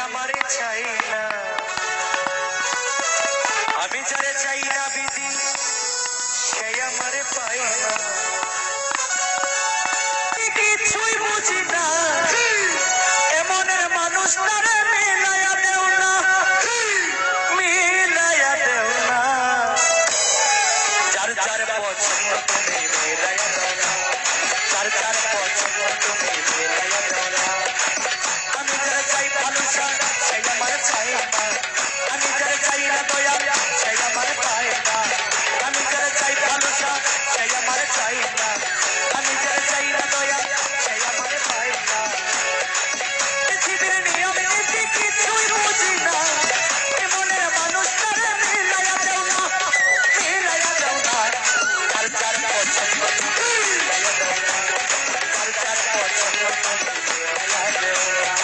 আমারে চাই না, আমি যারে চাই না বিধি সে আমারে পাই না। কিছুই বুঝি না এমনের মানুষ তারে মিলাইয়া দেও না, মিলাইয়া দেও না। যার যার পছন্দ তুমি মিলাইয়া দেও না, যার যার পছন্দ তুমি মিলাইয়া দেও না। আমি যারা চাই ভালোবাসা সে আমার চাই না, আমি যারা চাই না দয়া সে আমার পায় না। আমি যারা চাই ভালোবাসা সে আমার চাই না, আমি যারা চাই না দয়া সে আমার পায় না। পৃথিবীর নিয়ম নীতি কিছুই বুঝি না এমনের মানুষ তারে মিলাইয়া দেও না, মিলাইয়া দেও না। যার যার পছন্দ তুমি মিলাইয়া দেও না, যার যার পছন্দ তুমি মিলাইয়া দেও না।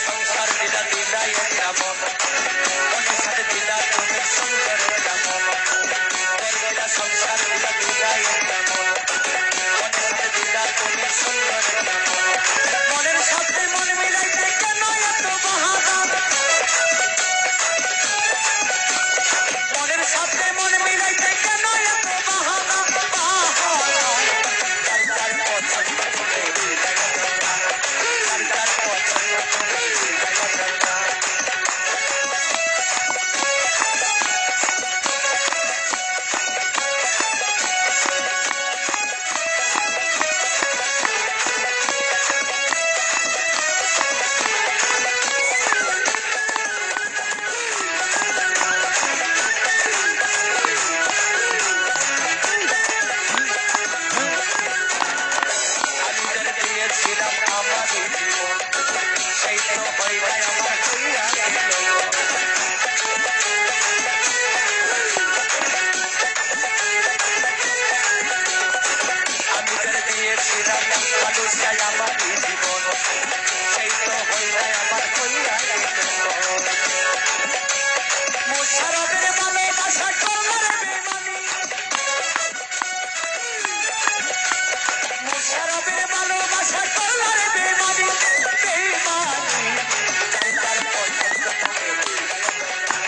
সংসার দিলা দিলা একটা মন, মনের সাথে দিলা তুমি সুন্দর একটা মন। দিলা সংসার দিলা দিলা একটা মন, মনের সাথে দিলা তুমি সুন্দর একটা মন। মনের সাথে মন মিলাইতে কেন এত বাহানা, মনের সাথে মন মিলাইতে কেন এত বাহানা, বাহানা। যার যার পছন্দ তুমি মিলাইয়া দাও না, যার যার পছন্দ তুমি মিলাইয়া দাও না। আমি যারে দিয়েছিলাম আমার জীবন সেই তো হইলাই আমার হইয়া গেল। আমি যারে দিয়েছিলাম ভালোবাসায় আমার জীবন সেই তো হইলাই আমার হইয়া গেল। মুশারফের ভালোবাসা করলার বেমানি, মুশারফের ভালোবাসা করলার বেমানি, বেমানি। যার যার পছন্দ তুমি মিলাইয়া দাও না,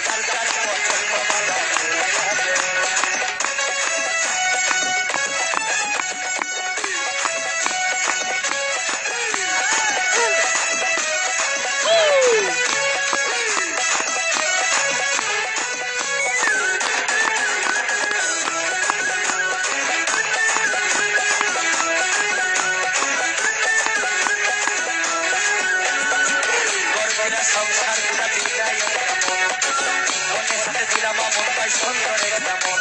যার যার পছন্দ ভালো মিলাইয়া দেও না। গর্বেরা সংসার দিলা দিলা একটা মন, মনের সাথে দিলাম মনটাই সুন্দর একটা মন,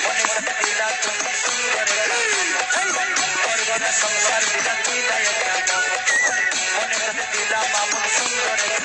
মনের সাথে দিলা তুমি সুন্দর একটা মন। গর্বেরা সংসার দিলা দিলা একটা মন, মনের সাথে দিলাম মন সুন্দর একটা